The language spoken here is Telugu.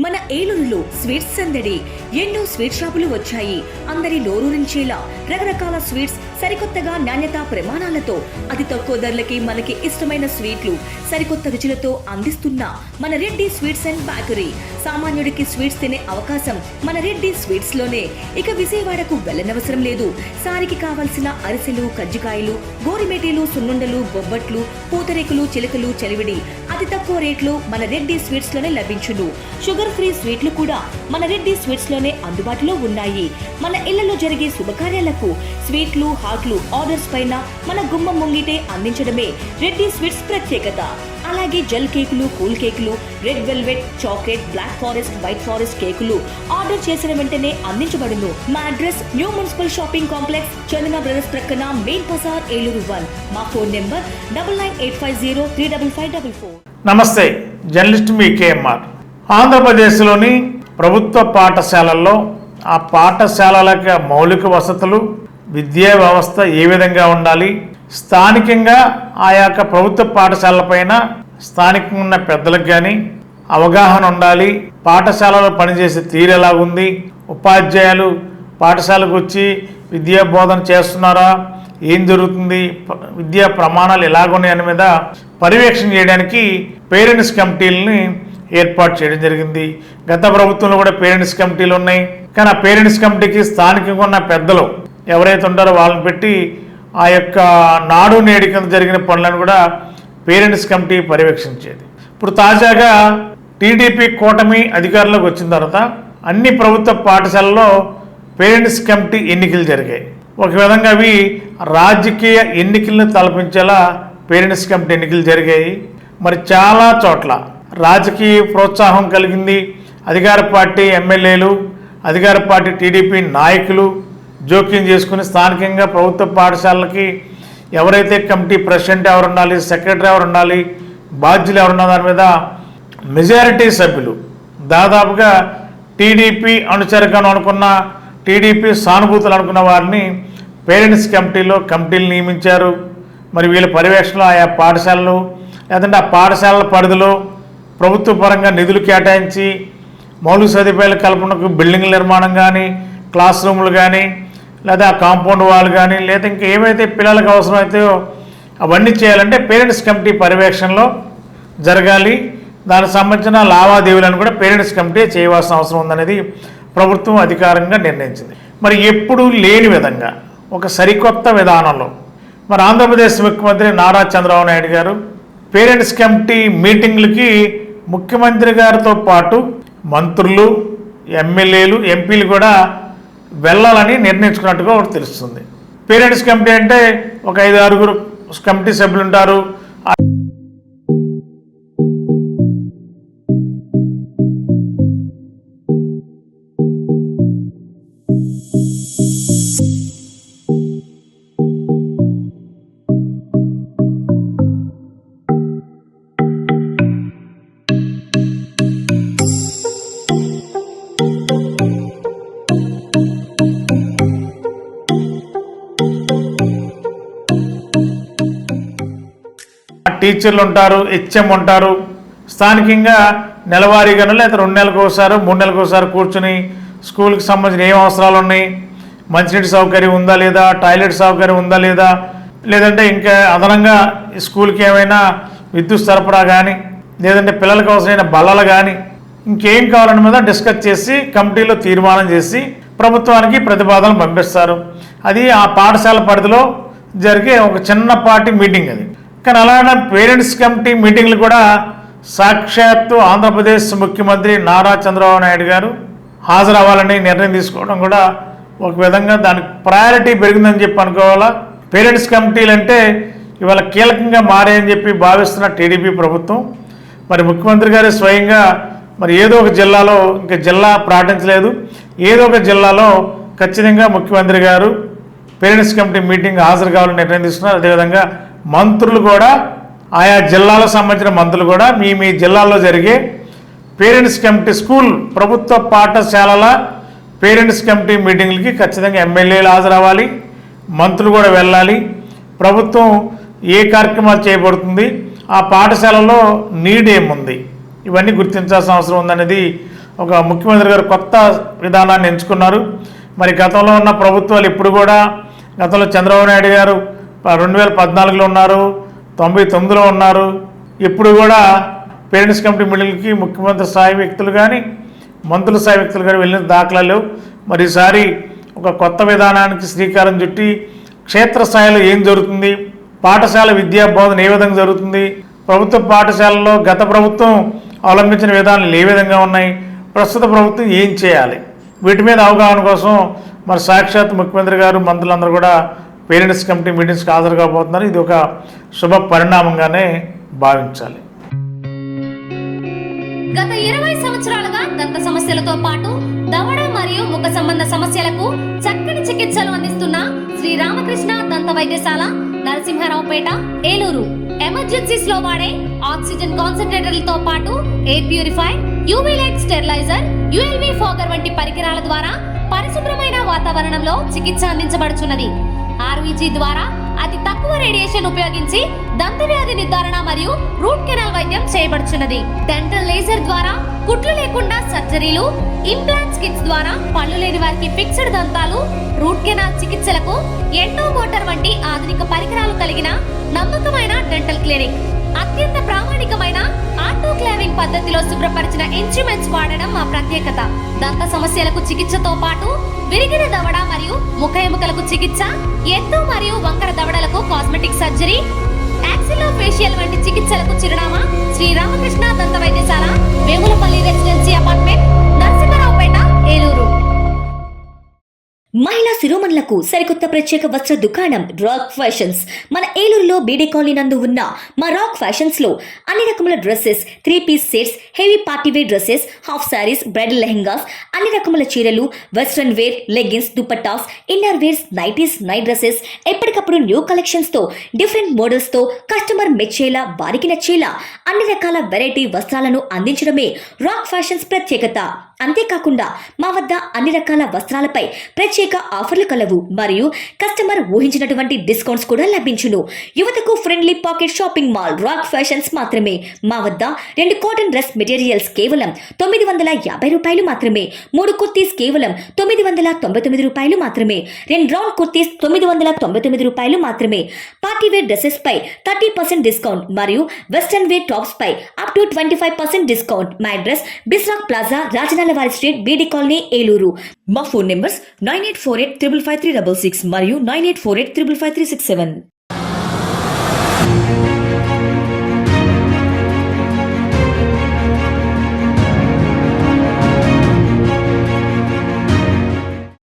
మన ఏలూరులో స్వీట్స్ సందడి. ఎన్నో స్వీట్ షాపులు వచ్చాయి. అందరి నోరూరించేలా రకరకాల స్వీట్స్ సరికొత్తగా నాణ్యత ప్రమాణాలతో అతి తక్కువ ధరలకి మనకి ఇష్టమైన స్వీట్లు సరికొత్త రుచులతో అందిస్తున్న మన రెడ్డి స్వీట్స్ అండ్ బేకరీ. సామాన్యుడికి స్వీట్స్ తినే అవకాశం మన రెడ్డి స్వీట్స్ లోనే. ఇక విజయవాడకు వెళ్ళనవసరం లేదు. సారికి కావలసిన అరిసెలు, కజ్జికాయలు, గోరిమేటీలు, సున్నుండలు, బొబ్బట్లు, పూతరేకులు, చిలకలు, చలివిడి అతి తక్కువ రేట్లు మన రెడ్డి స్వీట్స్ లోనే లభించును. షుగర్ ఫ్రీ స్వీట్లు కూడా మన రెడ్డి స్వీట్స్ లోనే అందుబాటులో ఉన్నాయి. మన ఇళ్లలో జరిగే శుభకార్యాలకు స్వీట్లు, హాట్లు ఆర్డర్స్ పైన మన గుమ్మం ముంగిటే అందించడమే రెడ్డి స్వీట్స్ ప్రత్యేకత. అలాగే జెల్ కేకులు, కూల్ కేకులు, red velvet, chocolate, black forest, white forest కేకులు ఆర్డర్ చేసిన వెంటనే అందించబడును. మా address new municipal shopping complex, Chandana brothers ప్రక్కన, మెయిన్ బజార్, ఏలూరు 1. మా ఫోన్ నెంబర్ 9985035544. నమస్తే, జర్నలిస్ట్ మీ కేఎంఆర్. ఆంధ్రప్రదేశ్లోని ప్రభుత్వ పాఠశాలల్లో ఆ పాఠశాలలకు మౌలిక వసతులు, విద్యా వ్యవస్థ ఏ విధంగా ఉండాలి, స్థానికంగా ఆయా ప్రభుత్వ పాఠశాలపైన స్థానికంగా ఉన్న పెద్దలకు కానీ అవగాహన ఉండాలి. పాఠశాలలో పనిచేసే తీరు ఎలాగుంది, ఉపాధ్యాయులు పాఠశాలకు వచ్చి విద్యా బోధన చేస్తున్నారా, ఏం జరుగుతుంది, విద్యా ప్రమాణాలు ఎలాగున్నాయి అనే మీద పర్యవేక్షణ చేయడానికి పేరెంట్స్ కమిటీలని ఏర్పాటు చేయడం జరిగింది. గత ప్రభుత్వంలో కూడా పేరెంట్స్ కమిటీలు ఉన్నాయి. కానీ ఆ పేరెంట్స్ కమిటీకి స్థానికంగా ఉన్న పెద్దలు ఎవరైతే ఉంటారో వాళ్ళని పెట్టి ఆ యొక్క నాడు నేడు కింద జరిగిన పనులను కూడా పేరెంట్స్ కమిటీ పర్యవేక్షించేది. ఇప్పుడు తాజాగా టీడీపీ కూటమి అధికారంలోకి వచ్చిన తర్వాత అన్ని ప్రభుత్వ పాఠశాలల్లో పేరెంట్స్ కమిటీ ఎన్నికలు జరిగాయి. ఒక విధంగా అవి రాజకీయ ఎన్నికలను తలపించేలా పేరెంట్స్ కమిటీ ఎన్నికలు జరిగాయి. మరి చాలా చోట్ల రాజకీయ ప్రోత్సాహం కలిగింది. అధికార పార్టీ ఎమ్మెల్యేలు, అధికార పార్టీ టీడీపీ నాయకులు జోక్యం చేసుకుని స్థానికంగా ప్రభుత్వ పాఠశాలలకి ఎవరైతే కమిటీ ప్రెసిడెంట్ ఎవరు ఉండాలి, సెక్రటరీ ఎవరు ఉండాలి, బాధ్యులు ఎవరున్న దాని మీద మెజారిటీ సభ్యులు దాదాపుగా టీడీపీ అనుచరకం అనుకున్న, టీడీపీ సానుభూతులు అనుకున్న వారిని పేరెంట్స్ కమిటీలు నియమించారు. మరి వీళ్ళ పర్యవేక్షణలో ఆయా పాఠశాలలు లేదంటే ఆ పాఠశాలల పరిధిలో ప్రభుత్వ పరంగా నిధులు కేటాయించి మౌలిక సదుపాయాల కల్పనకు బిల్డింగ్ల నిర్మాణం కానీ, క్లాస్ రూములు కానీ, లేదా కాంపౌండ్ వాల్ కానీ, లేదా ఇంకా ఏవైతే పిల్లలకు అవసరమైతాయో అవన్నీ చేయాలంటే పేరెంట్స్ కమిటీ పర్యవేక్షణలో జరగాలి. దానికి సంబంధించిన లావాదేవీలను కూడా పేరెంట్స్ కమిటీ చేయవలసిన అవసరం ఉందనేది ప్రభుత్వం అధికారంగా నిర్ణయించింది. మరి ఎప్పుడు లేని విధంగా ఒక సరికొత్త విధానంలో మరి ఆంధ్రప్రదేశ్ ముఖ్యమంత్రి నారా చంద్రబాబు నాయుడు గారు పేరెంట్స్ కమిటీ మీటింగ్లకి ముఖ్యమంత్రి గారితో పాటు మంత్రులు, ఎమ్మెల్యేలు, ఎంపీలు కూడా వెళ్ళాలని నిర్ణయించుకున్నట్టుగా ఒకటి తెలుస్తుంది. పేరెంట్స్ కమిటీ అంటే ఒక 5-6 కమిటీ సభ్యులు ఉంటారు. టీచర్లు ఉంటారు, హెచ్ఎం ఉంటారు. స్థానికంగా నెలవారీగానో లేదా 2 నెలలకు ఒకసారి, 3 నెలలకు ఒకసారి కూర్చుని స్కూల్కి సంబంధించిన ఏం అవసరాలు ఉన్నాయి, మంచినీటి సౌకర్యం ఉందా లేదా, టాయిలెట్ సౌకర్యం ఉందా లేదా, లేదంటే ఇంకా అదనంగా స్కూల్కి ఏమైనా విద్యుత్ సరఫరా కానీ, లేదంటే పిల్లలకు అవసరమైన బల్లలు కానీ, ఇంకేం కావాలన్న మీద డిస్కస్ చేసి కమిటీలో తీర్మానం చేసి ప్రభుత్వానికి ప్రతిపాదనలు పంపిస్తారు. అది ఆ పాఠశాల పరిధిలో జరిగే ఒక చిన్నపాటి మీటింగ్ అది. కానీ అలాగే పేరెంట్స్ కమిటీ మీటింగ్లు కూడా సాక్షాత్తు ఆంధ్రప్రదేశ్ ముఖ్యమంత్రి నారా చంద్రబాబు నాయుడు గారు హాజరవ్వాలని నిర్ణయం తీసుకోవడం కూడా ఒక విధంగా దానికి ప్రయారిటీ పెరిగిందని చెప్పి అనుకోవాలా. పేరెంట్స్ కమిటీలు అంటే ఇవాళ కీలకంగా మారాయని చెప్పి భావిస్తున్న టీడీపీ ప్రభుత్వం మరి ముఖ్యమంత్రి గారు స్వయంగా మరి ఏదో ఒక జిల్లాలో, ఇంకా జిల్లా ప్రకటించలేదు, ఏదో ఒక జిల్లాలో ఖచ్చితంగా ముఖ్యమంత్రి గారు పేరెంట్స్ కమిటీ మీటింగ్ హాజరు కావాలని నిర్ణయం తీసుకున్నారు. అదేవిధంగా మంత్రులు కూడా, ఆయా జిల్లాలకు సంబంధించిన మంత్రులు కూడా మీ జిల్లాల్లో జరిగే పేరెంట్స్ కమిటీ స్కూల్ ప్రభుత్వ పాఠశాలల పేరెంట్స్ కమిటీ మీటింగ్లకి ఖచ్చితంగా ఎమ్మెల్యేలు హాజరవ్వాలి, మంత్రులు కూడా వెళ్ళాలి. ప్రభుత్వం ఏ కార్యక్రమాలు చేయబడుతుంది, ఆ పాఠశాలలో నీడ్ ఏముంది, ఇవన్నీ గుర్తించాల్సిన అవసరం ఉందనేది ఒక ముఖ్యమంత్రి గారు కొత్త విధానాన్ని ఎంచుకున్నారు. మరి గతంలో ఉన్న ప్రభుత్వాలు ఇప్పుడు కూడా, గతంలో చంద్రబాబు నాయుడు గారు 2014లో ఉన్నారు, 99లో ఉన్నారు. ఇప్పుడు కూడా పేరెంట్స్ కమిటీ మీటింగ్కి ముఖ్యమంత్రి స్థాయి వ్యక్తులు కానీ మంత్రుల స్థాయి వ్యక్తులు కానీ వెళ్ళిన దాఖలా లేవు. మరి ఈసారి ఒక కొత్త విధానానికి శ్రీకారం చుట్టి క్షేత్రస్థాయిలో ఏం జరుగుతుంది, పాఠశాల విద్యా బోధన ఏ విధంగా జరుగుతుంది, ప్రభుత్వ పాఠశాలలో గత ప్రభుత్వం అవలంబించిన విధానాలు ఏ విధంగా ఉన్నాయి, ప్రస్తుత ప్రభుత్వం ఏం చేయాలి, వీటి మీద అవగాహన కోసం మరి సాక్షాత్ ముఖ్యమంత్రి గారు మంత్రులందరూ కూడా పేరెంట్స్ కమిటీ మీటింగ్స్కి హాజరు కాబోతున్నారు. ఇది ఒక శుభ పరిణామంగానే భావించాలి. గత 20 సంవత్సరాలుగా దంత సమస్యలతో పాటు దవడ మరియు ముఖ సంబంధ సమస్యలకు చక్కని చికిత్సలు అందిస్తున్న శ్రీ రామకృష్ణ దంత వైద్యశాల, నరసింహారావుపేట, ఏలూరు. ఎమర్జెన్సీస్ లో వాడే ఆక్సిజన్ కాన్సంట్రేటర్లతో పాటు air purify, UV light steriliser, ULV fogger వంటి పరికరాల ద్వారా పరిశుభ్రమైన వాతావరణంలో చికిత్స అందించబడుచున్నది. ఆర్వీజీ ద్వారా అతి తక్కువ రేడియేషన్ ఉపయోగించి దంత వ్యాధి నిర్ధారణ మరియు రూట్ కెనాల్ వైద్యం చేయబడుచున్నది. డెంటల్ లేజర్ ద్వారా కుట్లు లేకుండా సర్జరీలు, ఇంప్లాంట్స్ కిట్స్ ద్వారా పళ్ళు లేని వారికి ఫిక్స్డ్ దంతాలు, రూట్ కెనాల్ చికిత్సలకు ఎండో మోటార్ వంటి ఆధునిక పరికరాలు కలిగిన నమ్మకమైన డెంటల్ క్లినిక్. అత్యంత ప్రామాణికమైన ఆటోక్లావింగ్ పద్ధతిలో శుభ్రపరిచిన ఇన్స్ట్రుమెంట్స్ వాడడం మా ప్రత్యేకత. దంత సమస్యలకు చికిత్సతో పాటు విరిగిన దవడ మరియు ముఖ ఎముకలకు చికిత్స, ఎత్తు మరియు వంకర దవడలకు కాస్మెటిక్ సర్జరీ, యాక్సిలోఫేషియల్ వంటి చికిత్సలకు చిరునామా శ్రీ రామకృష్ణ దంత వైద్యశాల, వేములపల్లి రెసిడెన్సీ అపార్ట్మెంట్, నరసింహారావుపేట, ఏలూరు. మహిళా శిరోమణులకు సరికొత్త ప్రత్యేక వస్త్ర దుకాణం రాక్ ఫ్యాషన్స్. మన ఏలూరులో బీడే కాలనీ నందు ఉన్న మా రాక్ ఫ్యాషన్స్ లో అన్ని రకముల dresses, three piece sets, heavy party wear dresses, half saris, bridal lehengas, అన్ని రకముల చీరలు, western wear, leggings, dupattas, inner wears, nighties, night dresses, ఎప్పటికప్పుడు న్యూ కలెక్షన్స్ తో, డిఫరెంట్ మోడల్స్ తో కస్టమర్ మెచ్చేలా, వారికి నచ్చేలా అన్ని రకాల వెరైటీ వస్త్రాలను అందించడమే రాక్ ఫ్యాషన్స్ ప్రత్యేకత. అంతేకాకుండా మా వద్ద అన్ని రకాల వస్త్రాలపై ప్రత్యేక ఆఫర్లు కలవు మరియు కస్టమర్ ఊహించినటువంటి డిస్కౌంట్స్ కూడా లభించును. యువతకు friendly pocket shopping mall rock fashions మాత్రమే. మా వద్ద 2 కాటన్ డ్రెస్ మెటీరియల్స్ కేవలం 950 రూపాయలు మాత్రమే, 3 కుర్తీస్ కేవలం 999 రూపాయలు మాత్రమే, 2 రౌండ్ కుర్తీస్ 999 రూపాయలు మాత్రమే, పార్టీ వేర్ డ్రెస్సెస్ పై 30% డిస్కౌంట్ మరియు వెస్టర్న్ వేర్ టాప్స్ పై అప్ టు 25% డిస్కౌంట్. మా అడ్రస్ బిస్రాక్ ప్లాజా, రాజనాల వారి స్ట్రీట్, బీడీ కాలనీ, ఏలూరు. మా ఫోన్ నెంబర్స్ 9848555366 మరియు 9848555367.